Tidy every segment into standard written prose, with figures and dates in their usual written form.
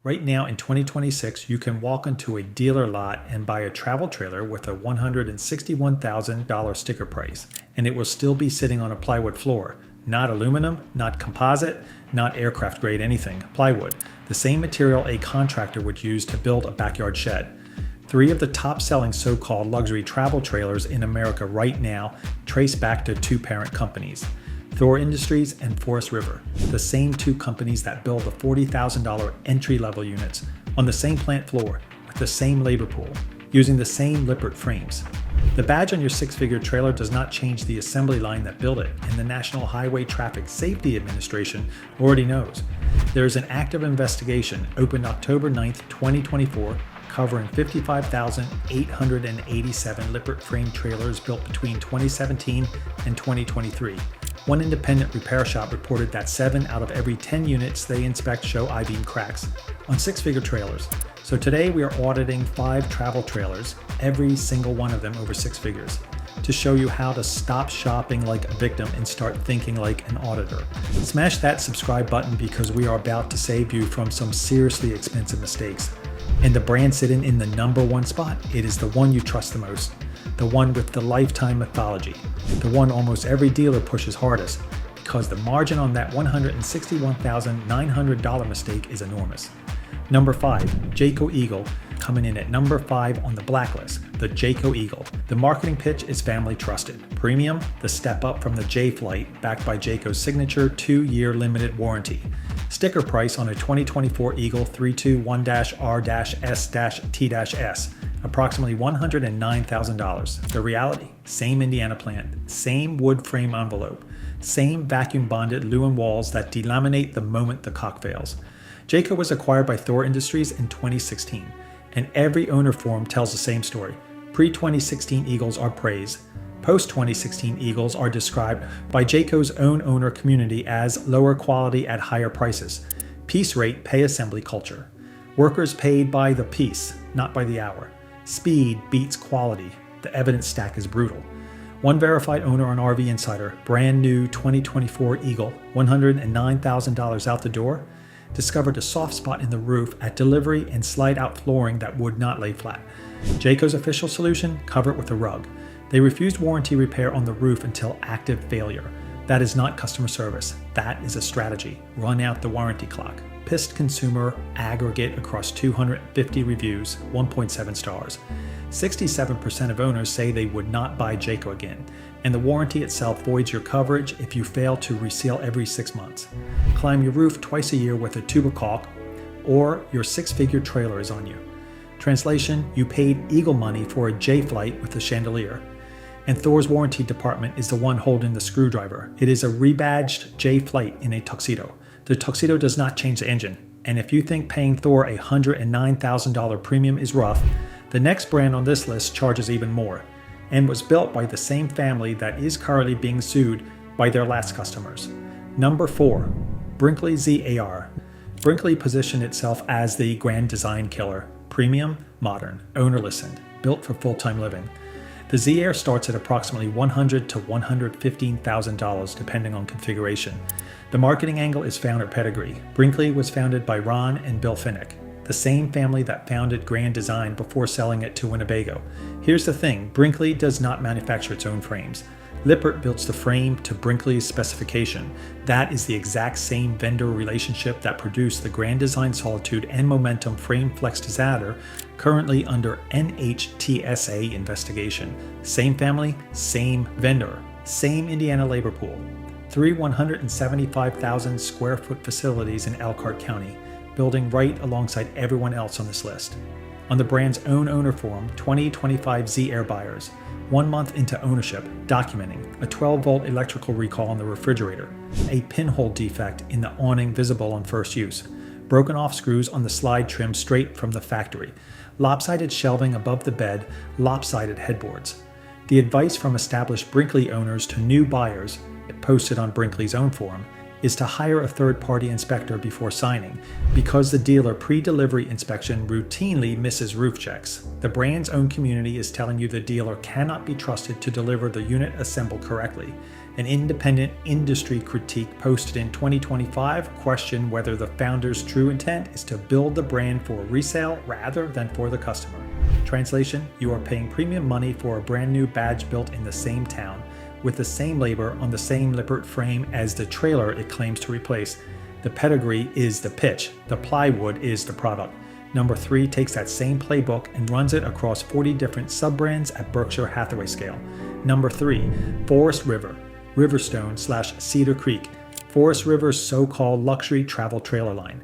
Right now in 2026, you can walk into a dealer lot and buy a travel trailer with a $161,000 sticker price, and it will still be sitting on a plywood floor. Not aluminum, not composite, not aircraft grade anything, plywood, the same material a contractor would use to build a backyard shed. 3 of the top selling so-called luxury travel trailers in America right now trace back to 2 parent companies, Thor Industries and Forest River, the same 2 companies that build the $40,000 entry-level units on the same plant floor with the same labor pool, using the same Lippert frames. The badge on your 6-figure trailer does not change the assembly line that built it, and the National Highway Traffic Safety Administration already knows. There is an active investigation opened October 9th, 2024, covering 55,887 Lippert frame trailers built between 2017 and 2023. One independent repair shop reported that 7 out of every 10 units they inspect show I-beam cracks on 6-figure trailers. So today we are auditing 5 travel trailers, every single one of them over 6 figures, to show you how to stop shopping like a victim and start thinking like an auditor. Smash that subscribe button because we are about to save you from some seriously expensive mistakes. And the brand sitting in the #1 spot, it is the one you trust the most, the one with the lifetime mythology, the one almost every dealer pushes hardest, because the margin on that $161,900 mistake is enormous. Number 5, Jayco Eagle, coming in at number 5 on the blacklist, the Jayco Eagle. The marketing pitch is family trusted. Premium, the step up from the J-Flight, backed by Jayco's signature 2-year limited warranty. Sticker price on a 2024 Eagle 321-R-S-T-S, approximately $109,000. The reality, same Indiana plant, same wood frame envelope, same vacuum bonded Lewin walls that delaminate the moment the cock fails. Jayco was acquired by Thor Industries in 2016, and every owner forum tells the same story. Pre-2016 Eagles are praised. Post-2016 Eagles are described by Jayco's own owner community as lower quality at higher prices. Piece rate pay assembly culture. Workers paid by the piece, not by the hour. Speed beats quality. The evidence stack is brutal. One verified owner on RV Insider, brand new 2024 Eagle, $109,000 out the door, discovered a soft spot in the roof at delivery and slide out flooring that would not lay flat. Jayco's official solution, cover it with a rug. They refused warranty repair on the roof until active failure. That is not customer service. That is a strategy. Run out the warranty clock. Pissed consumer aggregate across 250 reviews, 1.7 stars. 67% of owners say they would not buy Jayco again, and the warranty itself voids your coverage if you fail to reseal every 6 months. Climb your roof twice a year with a tuba caulk, or your 6-figure trailer is on you. Translation, you paid Eagle money for a J-Flight with a chandelier. And Thor's warranty department is the one holding the screwdriver. It is a rebadged J-Flight in a tuxedo. The tuxedo does not change the engine. And if you think paying Thor a $109,000 premium is rough, the next brand on this list charges even more, and was built by the same family that is currently being sued by their last customers. Number 4, Brinkley Z AR. Brinkley positioned itself as the grand design killer. Premium, modern, owner listened, built for full-time living. The Z Air starts at approximately $100,000 to $115,000 depending on configuration. The marketing angle is founder pedigree. Brinkley was founded by Ron and Bill Finnick, the same family that founded Grand Design before selling it to Winnebago. Here's the thing, Brinkley does not manufacture its own frames. Lippert builds the frame to Brinkley's specification. That is the exact same vendor relationship that produced the Grand Design Solitude and Momentum Frame Flex Designer, currently under NHTSA investigation. Same family, same vendor, same Indiana labor pool. 3 175,000 square foot facilities in Elkhart County, building right alongside everyone else on this list. On the brand's own owner forum, 2025 Z Air buyers, 1 month into ownership, documenting a 12-volt electrical recall on the refrigerator, a pinhole defect in the awning visible on first use, broken off screws on the slide trim straight from the factory, lopsided shelving above the bed, lopsided headboards. The advice from established Brinkley owners to new buyers, posted on Brinkley's own forum, is to hire a third-party inspector before signing, because the dealer pre-delivery inspection routinely misses roof checks. The brand's own community is telling you the dealer cannot be trusted to deliver the unit assembled correctly, An independent industry critique posted in 2025 questioned whether the founder's true intent is to build the brand for resale rather than for the customer. Translation: you are paying premium money for a brand new badge built in the same town, with the same labor on the same Lippert frame as the trailer it claims to replace. The pedigree is the pitch, the plywood is the product. Number 3 takes that same playbook and runs it across 40 different sub-brands at Berkshire Hathaway scale. Number 3, Forest River, Riverstone/Cedar Creek, Forest River's so-called luxury travel trailer line.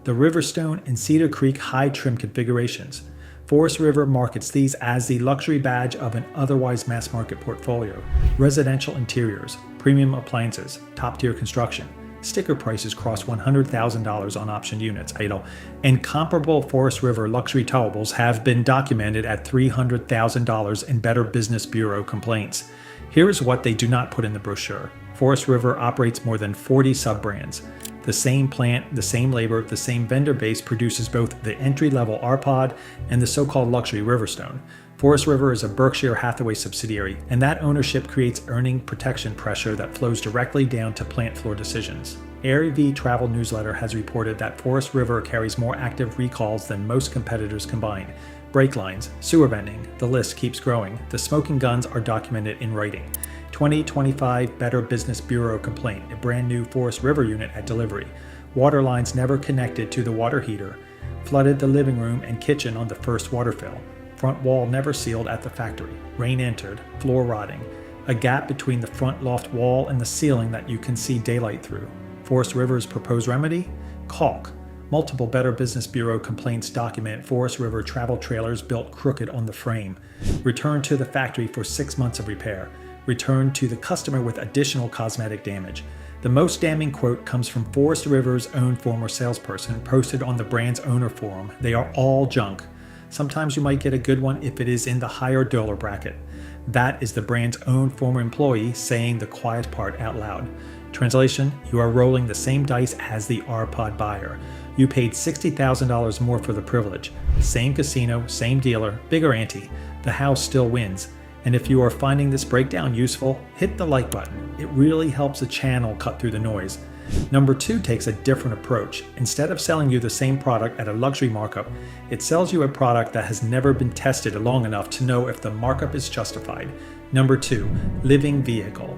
The Riverstone and Cedar Creek high trim configurations. Forest River markets these as the luxury badge of an otherwise mass market portfolio. Residential interiors, premium appliances, top-tier construction. Sticker prices cross $100,000 on optioned units, idle, and comparable Forest River luxury towables have been documented at $300,000 in Better Business Bureau complaints. Here is what they do not put in the brochure. Forest River operates more than 40 sub-brands. The same plant, the same labor, the same vendor base produces both the entry-level R-Pod and the so-called luxury Riverstone. Forest River is a Berkshire Hathaway subsidiary, and that ownership creates earning protection pressure that flows directly down to plant floor decisions. RVer Travel Newsletter has reported that Forest River carries more active recalls than most competitors combined. Brake lines, sewer vending, the list keeps growing. The smoking guns are documented in writing. 2025 Better Business Bureau complaint, a brand new Forest River unit at delivery. Water lines never connected to the water heater. Flooded the living room and kitchen on the first water fill. Front wall never sealed at the factory. Rain entered, floor rotting. A gap between the front loft wall and the ceiling that you can see daylight through. Forest River's proposed remedy? Caulk. Multiple Better Business Bureau complaints document Forest River travel trailers built crooked on the frame. Returned to the factory for 6 months of repair. Returned to the customer with additional cosmetic damage. The most damning quote comes from Forest River's own former salesperson, posted on the brand's owner forum. They are all junk. Sometimes you might get a good one if it is in the higher dollar bracket. That is the brand's own former employee saying the quiet part out loud. Translation: you are rolling the same dice as the R-Pod buyer. You paid $60,000 more for the privilege. Same casino, same dealer, bigger ante. The house still wins. And if you are finding this breakdown useful, hit the like button. It really helps the channel cut through the noise. Number 2 takes a different approach. Instead of selling you the same product at a luxury markup, it sells you a product that has never been tested long enough to know if the markup is justified. Number 2, Living Vehicle.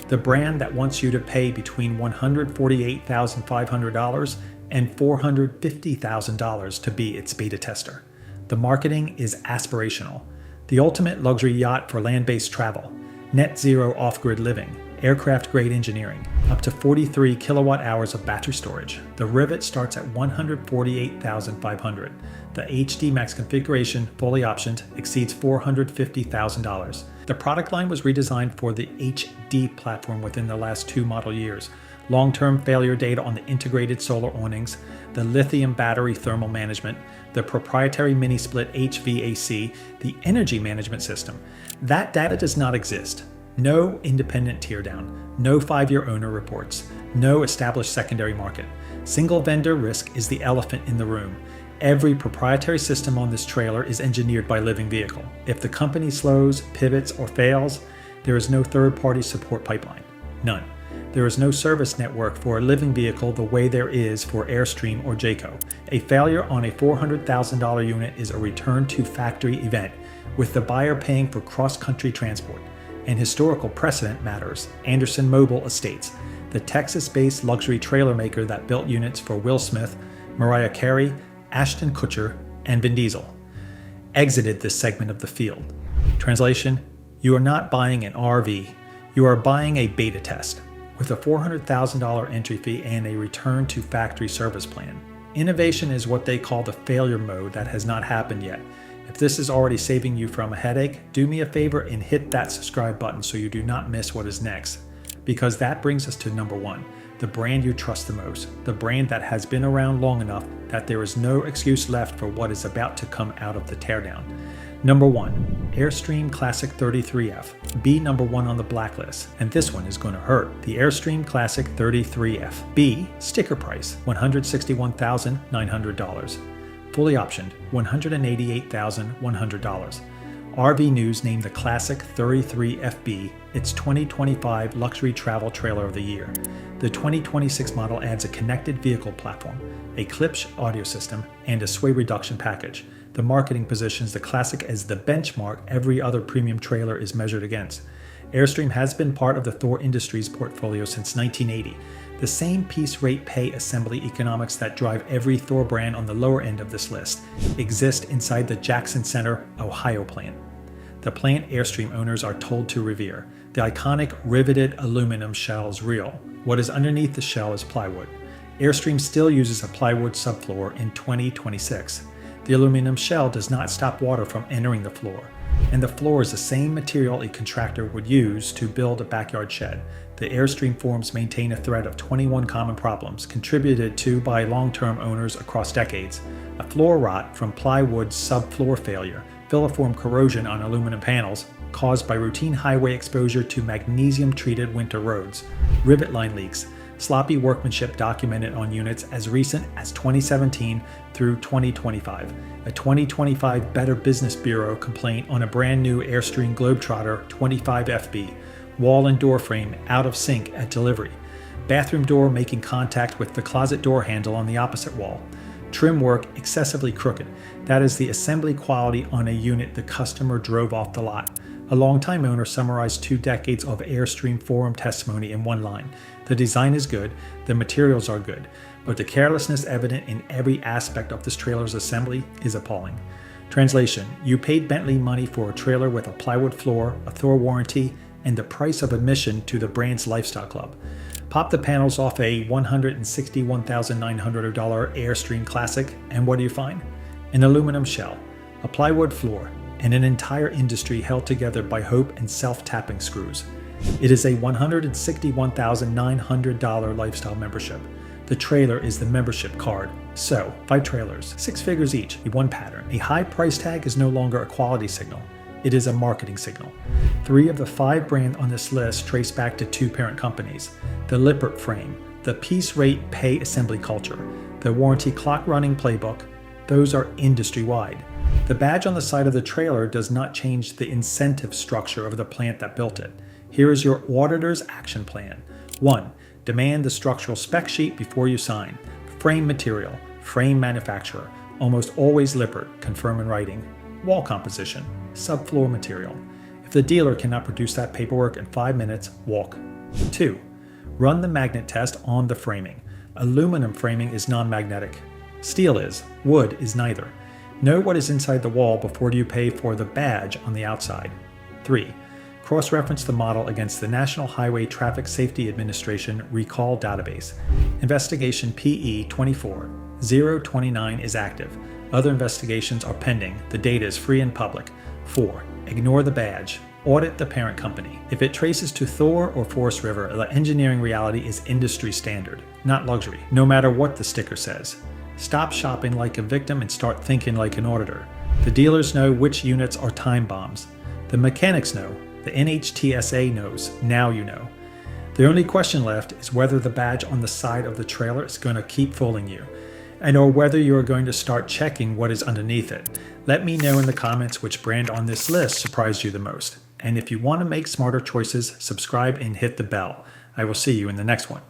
The brand that wants you to pay between $148,500 and $450,000 to be its beta tester. The marketing is aspirational. The ultimate luxury yacht for land-based travel. Net zero off-grid living. Aircraft-grade engineering, up to 43 kilowatt hours of battery storage. The Rivet starts at $148,500. The HD Max configuration, fully optioned, exceeds $450,000. The product line was redesigned for the HD platform within the last 2 model years. Long-term failure data on the integrated solar awnings, the lithium battery thermal management, the proprietary mini-split HVAC, the energy management system. That data does not exist. No independent teardown, no 5-year owner reports, no established secondary market. Single vendor risk is the elephant in the room. Every proprietary system on this trailer is engineered by Living Vehicle. If the company slows, pivots, or fails, there is no third-party support pipeline. None. There is no service network for a Living Vehicle the way there is for Airstream or Jayco. A failure on a $400,000 unit is a return to factory event, with the buyer paying for cross-country transport. And historical precedent matters. Anderson Mobile Estates, the Texas-based luxury trailer maker that built units for Will Smith, Mariah Carey, Ashton Kutcher, and Vin Diesel, exited this segment of the field. Translation: you are not buying an RV, you are buying a beta test, with a $400,000 entry fee and a return to factory service plan. Innovation is what they call the failure mode that has not happened yet. If this is already saving you from a headache, do me a favor and hit that subscribe button so you do not miss what is next. Because that brings us to number 1, the brand you trust the most, the brand that has been around long enough that there is no excuse left for what is about to come out of the teardown. Number 1, Airstream Classic 33F, B number 1 on the blacklist, and this one is going to hurt. The Airstream Classic 33F, B, sticker price, $161,900. Fully optioned, $188,100. RV News named the Classic 33 FB its 2025 Luxury Travel Trailer of the Year. The 2026 model adds a connected vehicle platform, a Klipsch audio system, and a sway reduction package. The marketing positions the Classic as the benchmark every other premium trailer is measured against. Airstream has been part of the Thor Industries portfolio since 1980. The same piece rate pay assembly economics that drive every Thor brand on the lower end of this list exist inside the Jackson Center, Ohio plant. The plant Airstream owners are told to revere. The iconic riveted aluminum shell is real. What is underneath the shell is plywood. Airstream still uses a plywood subfloor in 2026. The aluminum shell does not stop water from entering the floor, and the floor is the same material a contractor would use to build a backyard shed. The Airstream forms maintain a thread of 21 common problems contributed to by long-term owners across decades. A floor rot from plywood subfloor failure, filiform corrosion on aluminum panels caused by routine highway exposure to magnesium-treated winter roads, rivet line leaks, sloppy workmanship documented on units as recent as 2017 through 2025. A 2025 Better Business Bureau complaint on a brand new Airstream Globetrotter 25 FB. Wall and door frame out of sync at delivery. Bathroom door making contact with the closet door handle on the opposite wall. Trim work excessively crooked. That is the assembly quality on a unit the customer drove off the lot. A longtime owner summarized 2 decades of Airstream forum testimony in one line. The design is good, the materials are good, but the carelessness evident in every aspect of this trailer's assembly is appalling. Translation: you paid Bentley money for a trailer with a plywood floor, a Thor warranty, and the price of admission to the brand's lifestyle club. Pop the panels off a $161,900 Airstream Classic, and what do you find? An aluminum shell, a plywood floor, and an entire industry held together by hope and self-tapping screws. It is a $161,900 lifestyle membership. The trailer is the membership card. So, 5 trailers, 6 figures each, one pattern. A high price tag is no longer a quality signal. It is a marketing signal. 3 of the 5 brands on this list trace back to 2 parent companies: the Lippert frame, the piece rate pay assembly culture, the warranty clock running playbook. Those are industry-wide. The badge on the side of the trailer does not change the incentive structure of the plant that built it. Here is your auditor's action plan. 1. Demand the structural spec sheet before you sign. Frame material, frame manufacturer, almost always Lippert, confirm in writing. Wall composition, subfloor material. If the dealer cannot produce that paperwork in 5 minutes, walk. 2. Run the magnet test on the framing. Aluminum framing is non-magnetic. Steel is. Wood is neither. Know what is inside the wall before you pay for the badge on the outside. 3. Cross-reference the model against the National Highway Traffic Safety Administration recall database. Investigation PE 24-029 is active. Other investigations are pending. The data is free and public. 4. Ignore the badge. Audit the parent company. If it traces to Thor or Forest River, the engineering reality is industry standard, not luxury, no matter what the sticker says. Stop shopping like a victim and start thinking like an auditor. The dealers know which units are time bombs. The mechanics know. The NHTSA knows. Now you know. The only question left is whether the badge on the side of the trailer is going to keep fooling you, and or whether you are going to start checking what is underneath it. Let me know in the comments which brand on this list surprised you the most. And if you want to make smarter choices, subscribe and hit the bell. I will see you in the next one.